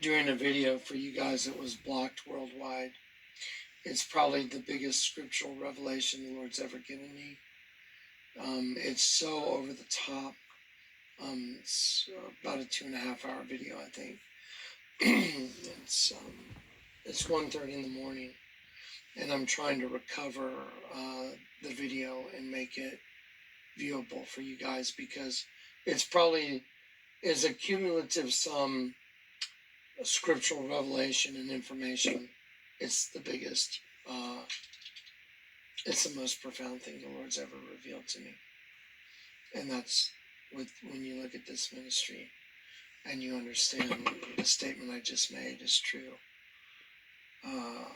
doing a video for you guys that was blocked worldwide. It's probably the biggest scriptural revelation the Lord's ever given me. It's so over the top. It's about a 2.5-hour video, I think. It's 1:30 in the morning, and I'm trying to recover the video and make it viewable for you guys, because it's probably is a cumulative sum of scriptural revelation and information. It's the biggest. It's the most profound thing the Lord's ever revealed to me, and that's when you look at this ministry and you understand the statement I just made is true.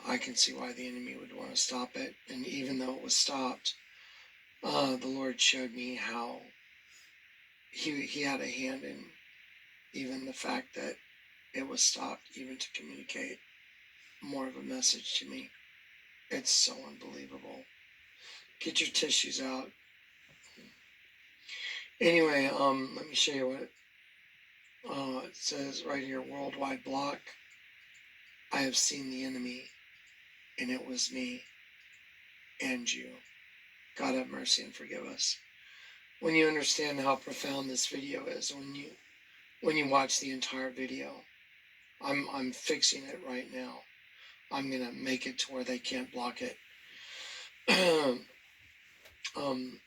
I can see why the enemy would want to stop it, and even though it was stopped, the Lord showed me how he had a hand in even the fact that it was stopped, even to communicate more of a message to me. It's so unbelievable. Get your tissues out. Anyway, let me show you what it says right here. Worldwide block. I have seen the enemy, and it was me and you. God have mercy and forgive us. When you understand how profound this video is, when you watch the entire video, I'm fixing it right now. I'm gonna make it to where they can't block it.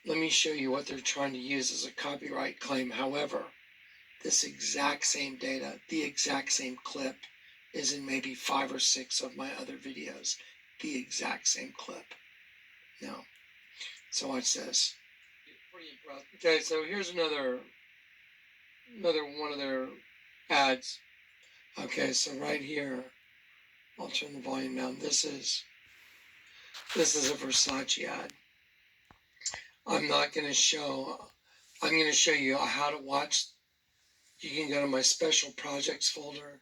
Let me show you what they're trying to use as a copyright claim. However, this exact same data, the exact same clip, is in maybe 5 or 6 of my other videos. The exact same clip. Now, so watch this. Pretty impressed. Okay, so here's another one of their ads. Okay, so right here, I'll turn the volume down. This is a Versace ad. I'm going to show you how to watch. You can go to my special projects folder,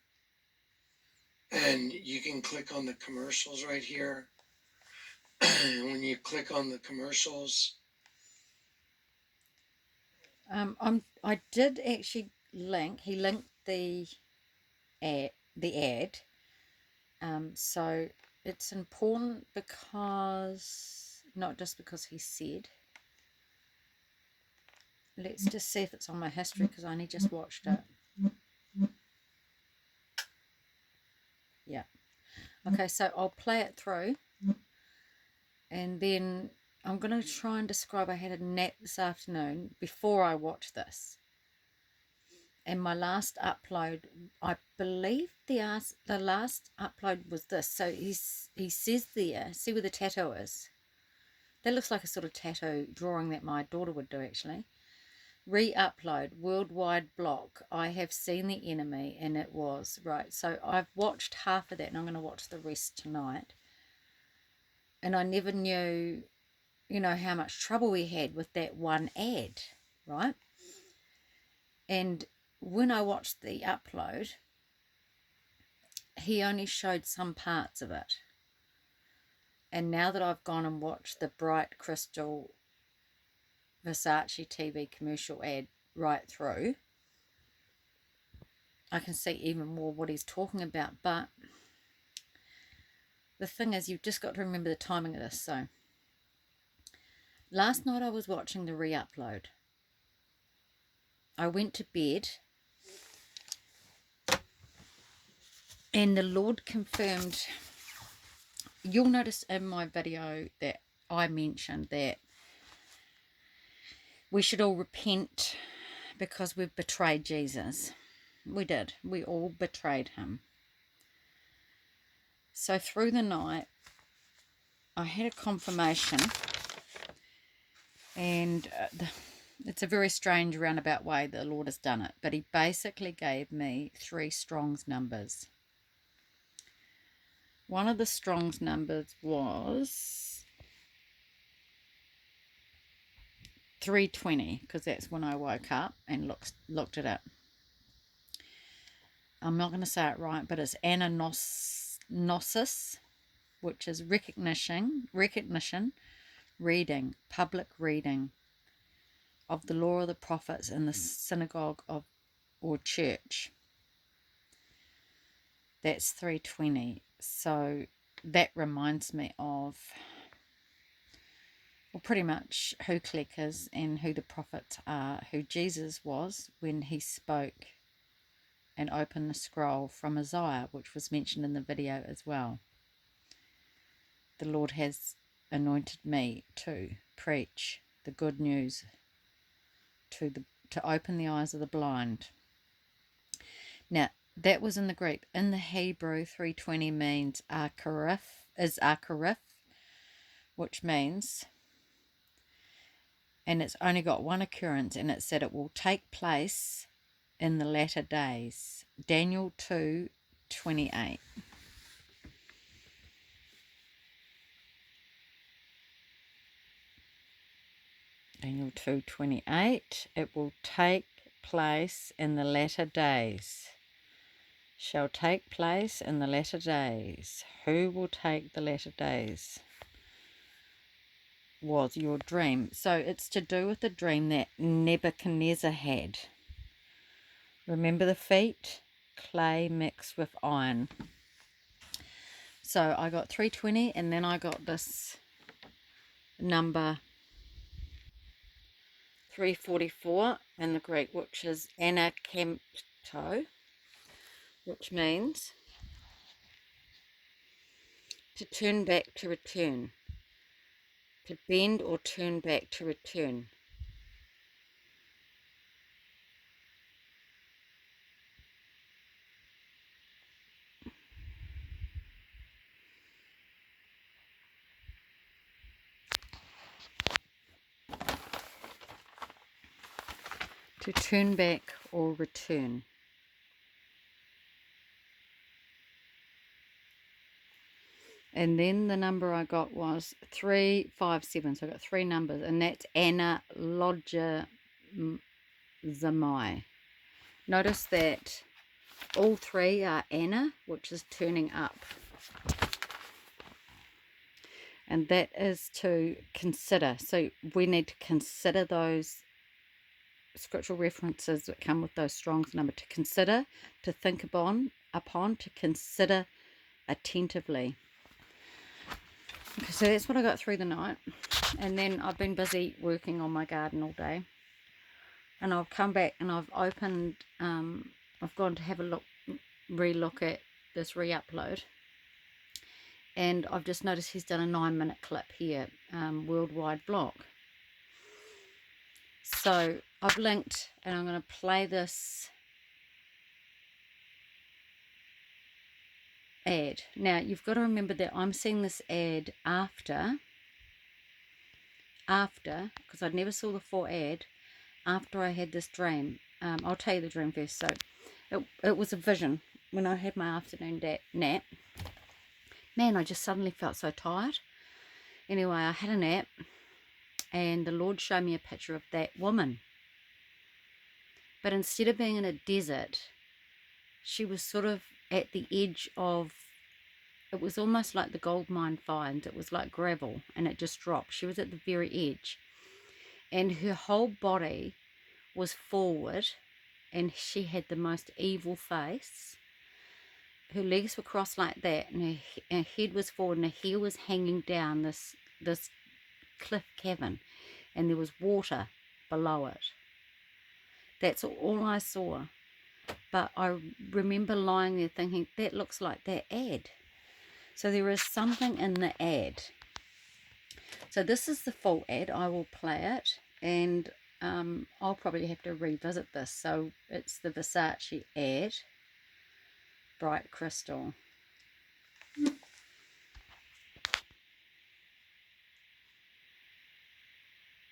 and you can click on the commercials right here. When you click on the commercials, I did actually link. He linked the ad. So it's important because not just because he said. Let's just see if it's on my history, because I only just watched it. Yeah. Okay, so I'll play it through, and then I'm going to try and describe. I had a nap this afternoon before I watched this, and my last upload, I believe the last upload was this. So he says there, see where the tattoo is? That looks like a sort of tattoo drawing that my daughter would do, actually. Re-upload, worldwide block. I have seen the enemy, and it was right. So I've watched half of that, and I'm going to watch the rest tonight. And I never knew, how much trouble we had with that one ad, right? And when I watched the upload, he only showed some parts of it. And now that I've gone and watched the bright crystal Versace TV commercial ad right through, I can see even more what he's talking about. But the thing is, you've just got to remember the timing of this. So last night I was watching the re-upload. I went to bed, and the Lord confirmed. You'll notice in my video that I mentioned that we should all repent because we've betrayed Jesus. We did. We all betrayed him. So through the night, I had a confirmation, and it's a very strange roundabout way the Lord has done it, but he basically gave me 3 Strong's numbers. One of the Strong's numbers was 320, because that's when I woke up and looked at it. I'm not going to say it right, but it's anagnosis, which is recognition, reading, public reading of the law of the prophets in the synagogue or church. That's 320. So that reminds me of, well, pretty much who Kleck is and who the prophets are, who Jesus was when he spoke and opened the scroll from Isaiah, which was mentioned in the video as well. The Lord has anointed me to preach the good news, to open the eyes of the blind. Now, that was in the Greek. In the Hebrew, 320 means akarif, which means, and it's only got one occurrence, and it said it will take place in the latter days. Daniel 2:28. Daniel 2:28. It will take place in the latter days. Shall take place in the latter days. Who will take the latter days? Was your dream. So it's to do with the dream that Nebuchadnezzar had. Remember the feet? Clay mixed with iron. So I got 320, and then I got this number 344 in the Greek, which is anakampto, which means to turn back, to return, to bend or turn back, to return. To turn back or return. And then the number I got was 357. So I got three numbers, and that's analogizamai. Notice that all three are ana, which is turning up. And that is to consider. So we need to consider those scriptural references that come with those Strong's number. To consider, to think upon, to consider attentively. Okay, so that's what I got through the night. And then I've been busy working on my garden all day. And I've come back and I've opened, I've gone to have a look, re-look at this re-upload. And I've just noticed he's done a 9-minute clip here, worldwide vlog. So I've linked, and I'm going to play this ad. Now, you've got to remember that I'm seeing this ad after, because I never saw the full ad, after I had this dream. I'll tell you the dream first. So it was a vision when I had my afternoon nap. Man, I just suddenly felt so tired. Anyway, I had a nap, and the Lord showed me a picture of that woman. But instead of being in a desert, she was sort of at the edge of, it was almost like the gold mine finds. It was like gravel, and it just dropped. She was at the very edge. And her whole body was forward, and she had the most evil face. Her legs were crossed like that, and her head was forward, and her hair was hanging down this cliff cavern, and there was water below it. That's all I saw. But I remember lying there thinking, that looks like that ad. So there is something in the ad. So this is the full ad. I will play it, and I'll probably have to revisit this. So it's the Versace ad, Bright Crystal.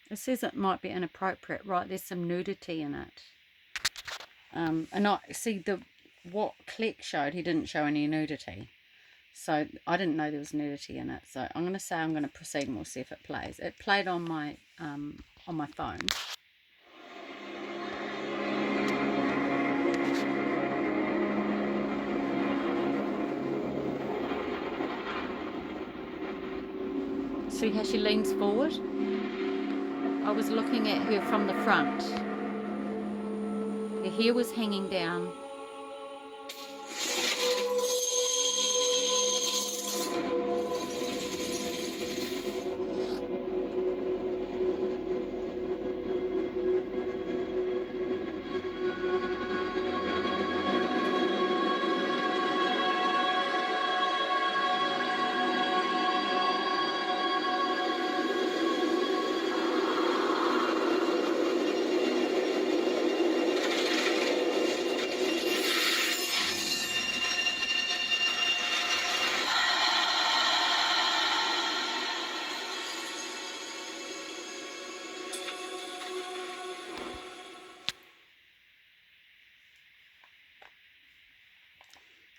It says it might be inappropriate, right? There's some nudity in it. And I see what Kleck showed, he didn't show any nudity. So I didn't know there was nudity in it. So I'm going to say I'm going to proceed, and we'll see if it plays. It played on my phone. See how she leans forward? I was looking at her from the front. Her hair was hanging down.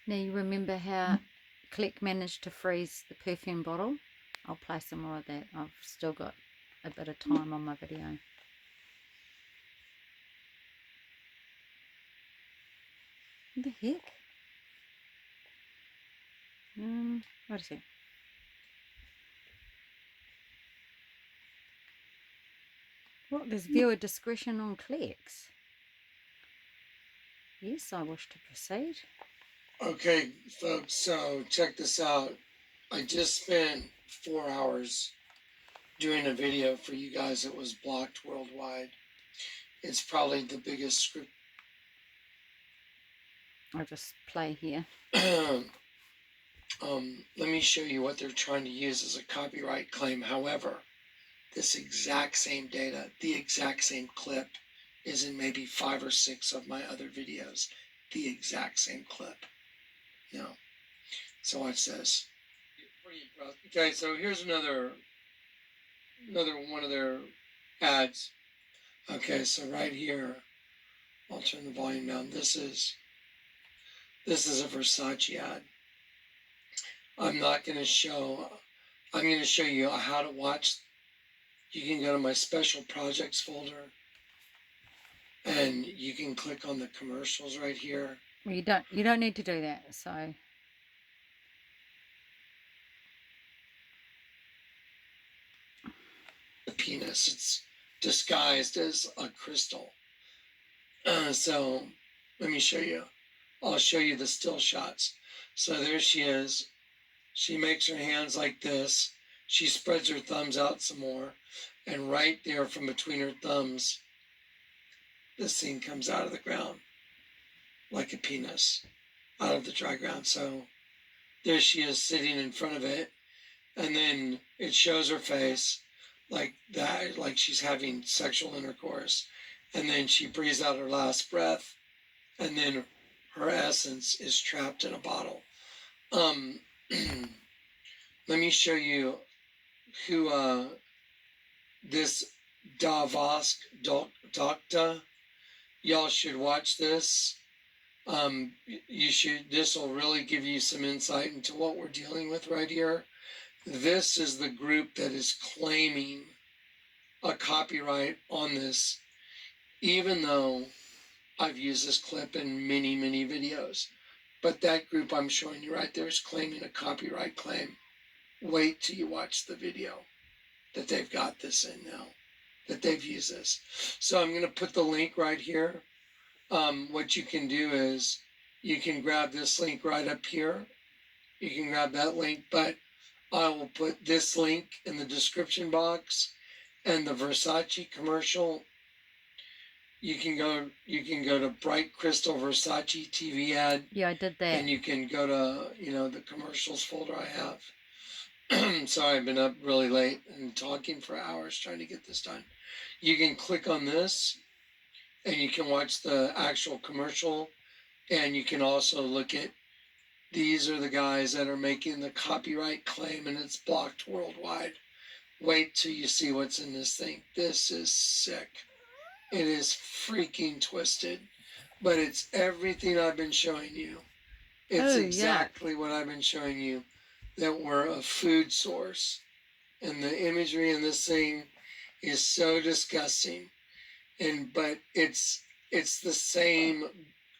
Now you remember how Kleck managed to freeze the perfume bottle? I'll play some more of that. I've still got a bit of time on my video. What the heck? What is it? What? There's viewer discretion on Kleck's. Yes, I wish to proceed. Okay, folks, so check this out. I just spent 4 hours doing a video for you guys that was blocked worldwide. It's probably the biggest script. I'll just play here. Let me show you what they're trying to use as a copyright claim. However, this exact same data, the exact same clip, is in maybe 5 or 6 of my other videos. The exact same clip. No. So watch this. Pretty impressed. Okay, so here's another one of their ads. Okay, so right here, I'll turn the volume down. This is a Versace ad. I'm going to show you how to watch. You can go to my special projects folder and you can click on the commercials right here. Well, you don't need to do that, so The penis, it's disguised as a crystal. So let me show you. I'll show you the still shots. So there she is. She makes her hands like this. She spreads her thumbs out some more. And right there from between her thumbs, this thing comes out of the ground like a penis out of the dry ground. So there she is sitting in front of it. And then it shows her face like that, like she's having sexual intercourse. And then she breathes out her last breath. And then her essence is trapped in a bottle. Let me show you who this Davosk Docta. Y'all should watch this. This will really give you some insight into what we're dealing with right here. This is the group that is claiming a copyright on this, even though I've used this clip in many, many videos. But that group I'm showing you right there is claiming a copyright claim. Wait till you watch the video that they've got this in now, that they've used this. So I'm going to put the link right here. What you can do is you can grab this link right up here. You can grab that link, but I will put this link in the description box and the Versace commercial. You can go to Bright Crystal Versace TV ad. yeah, I did that. And you can go to, the commercials folder I have. Sorry, I've been up really late and talking for hours trying to get this done. You can click on this and you can watch the actual commercial. And you can also look at, these are the guys that are making the copyright claim and it's blocked worldwide. Wait till you see what's in this thing. This is sick. It is freaking twisted, but it's everything I've been showing you. It's exactly what I've been showing you, that we're a food source. And the imagery in this thing is so disgusting. But it's the same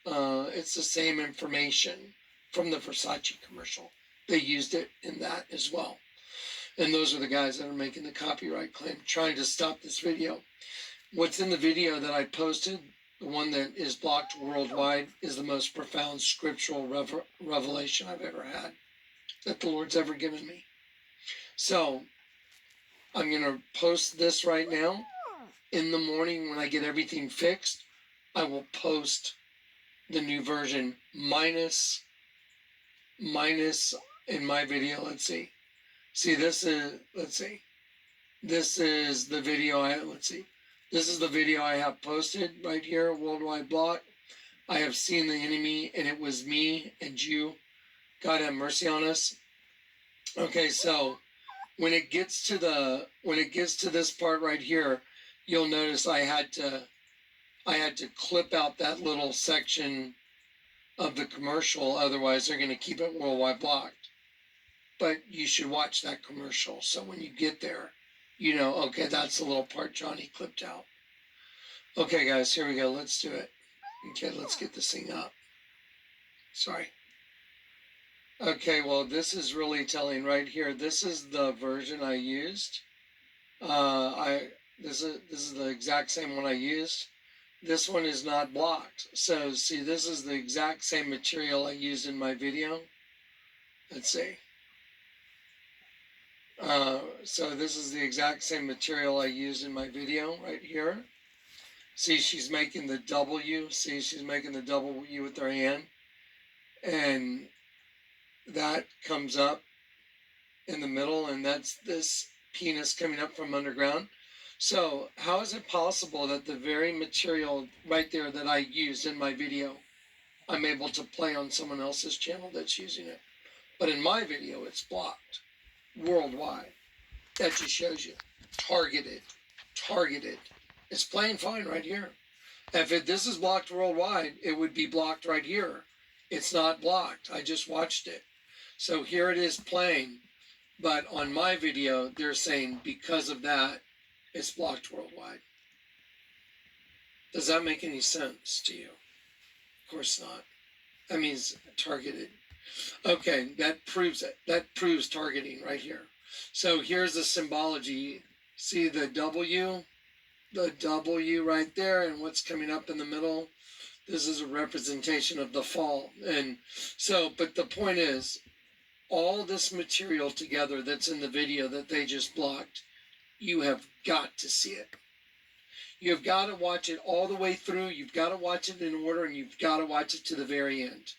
information from the Versace commercial. They used it in that as well. And those are the guys that are making the copyright claim, trying to stop this video. What's in the video that I posted, the one that is blocked worldwide, is the most profound scriptural revelation I've ever had, that the Lord's ever given me. So I'm going to post this right now. In the morning when I get everything fixed, I will post the new version minus in my video. Let's see. This is the video This is the video I have posted right here, worldwide block. I have seen the enemy, and it was me and you. God have mercy on us. Okay, so when it gets to this part right here, you'll notice I had to clip out that little section of the commercial. Otherwise, they're going to keep it worldwide blocked. But you should watch that commercial. So when you get there, you know, okay, that's the little part Johnny clipped out. Okay, guys, here we go. Let's do it. Okay, let's get this thing up. Sorry. Okay, well, this is really telling right here. This is the version I used. This is the exact same one I used. This one is not blocked. So see, this is the exact same material I used in my video. Let's see. So this is the exact same material I used in my video right here. See, she's making the W. See, she's making the W with her hand. And that comes up in the middle, and that's this penis coming up from underground. So how is it possible that the very material right there that I used in my video, I'm able to play on someone else's channel that's using it? But in my video, it's blocked worldwide. That just shows you. Targeted. Targeted. It's playing fine right here. If this is blocked worldwide, it would be blocked right here. It's not blocked. I just watched it. So here it is playing. But on my video, they're saying because of that, it's blocked worldwide. Does that make any sense to you? Of course not. That means targeted. Okay, that proves it. That proves targeting right here. So here's the symbology. See the W right there, and what's coming up in the middle? This is a representation of the fall. And so, but the point is, all this material together that's in the video that they just blocked, you have got to see it. You've got to watch it all the way through. You've got to watch it in order, and you've got to watch it to the very end.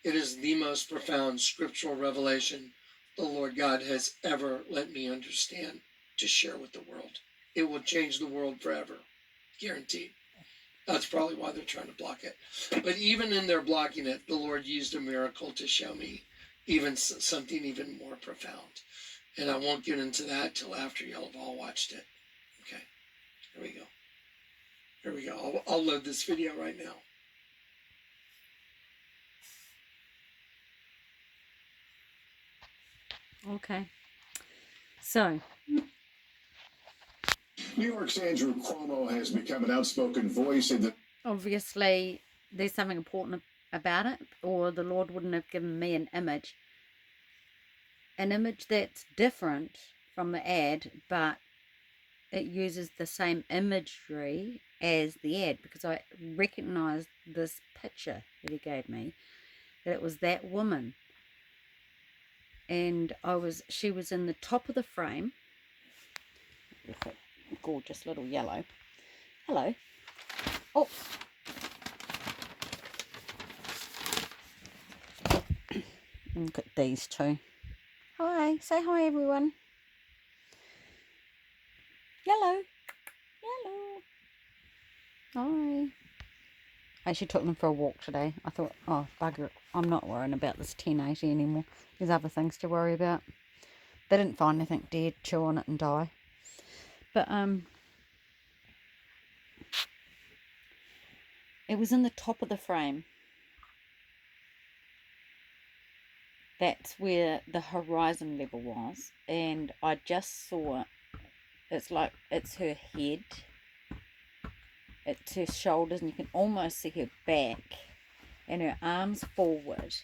It is the most profound scriptural revelation the Lord God has ever let me understand to share with the world. It will change the world forever. Guaranteed. That's probably why they're trying to block it. But even in their blocking it, the Lord used a miracle to show me even something even more profound. And I won't get into that till after y'all have all watched it. Okay, here we go. Here we go. I'll load this video right now. Okay. So, New York's Andrew Cuomo has become an outspoken voice in the... obviously, there's something important about it, or the Lord wouldn't have given me an image. An image that's different from the ad, but it uses the same imagery as the ad, because I recognized this picture that he gave me, that it was that woman. And she was in the top of the frame. Look at gorgeous little yellow. Hello. Oh. Look at these two. Hi. Say hi, everyone. Yellow. Yellow. Hi. I actually took them for a walk today. I thought, oh, bugger it. I'm not worrying about this 1080 anymore. There's other things to worry about. They didn't find anything dead, chew on it and die. But, it was in the top of the frame. That's where the horizon level was. And I just saw, it's her head. It's her shoulders, and you can almost see her back. And her arms forward.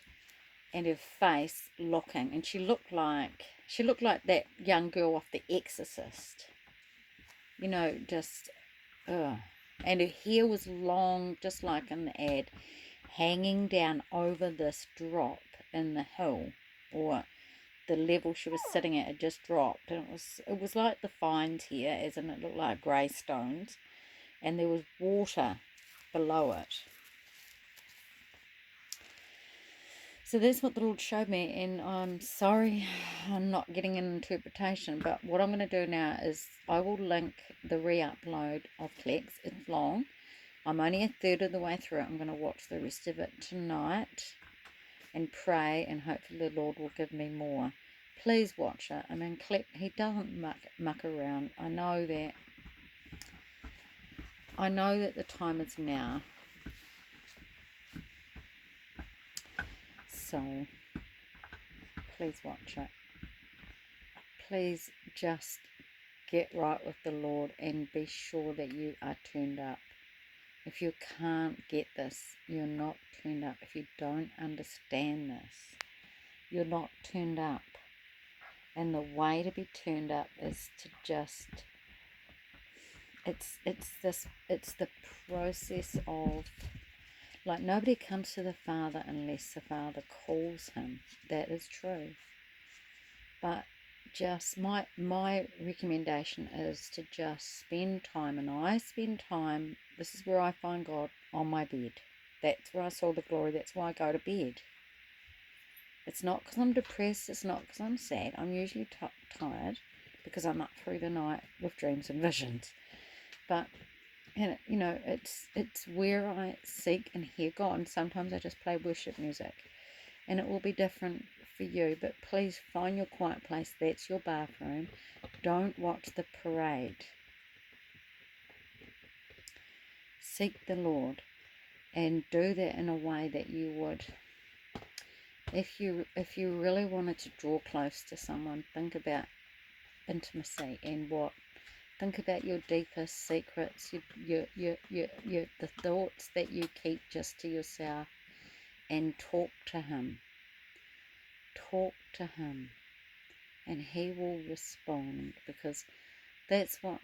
And her face looking. And she looked like that young girl off The Exorcist. You know, just, ugh. And her hair was long, just like in the ad, hanging down over this drop in the hill, or the level she was sitting at had just dropped. And it was like the fines here, as in it looked like grey stones, and there was water below it. So that's what the Lord showed me, and I'm sorry I'm not getting an interpretation, but what I'm going to do now is I will link the re-upload of Kleck's. It's long. I'm only a third of the way through it. I'm going to watch the rest of it tonight and pray, and hopefully the Lord will give me more. Please watch it. I mean, Kleck, he doesn't muck around. I know that the time is now. So please watch it. Please just get right with the Lord and be sure that you are turned up. If you can't get this, you're not turned up. If you don't understand this, you're not turned up. And the way to be turned up is to just, it's the process of, like, nobody comes to the Father unless the Father calls him. That is true. But just my recommendation is to just spend time, and I spend time, this is where I find God, on my bed. That's where I saw the glory. That's why I go to bed. It's not because I'm depressed, it's not because I'm sad. I'm usually tired because I'm up through the night with dreams and visions. But, and you know, it's where I seek and hear God. And sometimes I just play worship music, and it will be different for you. But please find your quiet place. That's your bathroom. Don't watch the parade. Seek the Lord, and do that in a way that you would. If you really wanted to draw close to someone, think about intimacy and what. Think about your deepest secrets, the thoughts that you keep just to yourself, and talk to him. Talk to him, and he will respond, because that's what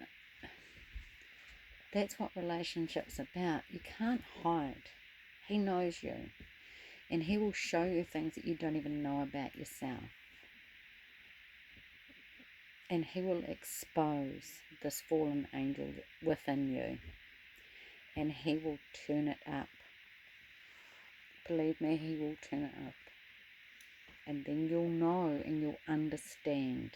relationships about. You can't hide. He knows you. And he will show you things that you don't even know about yourself. And he will expose this fallen angel within you. And he will turn it up. Believe me, he will turn it up. And then you'll know and you'll understand.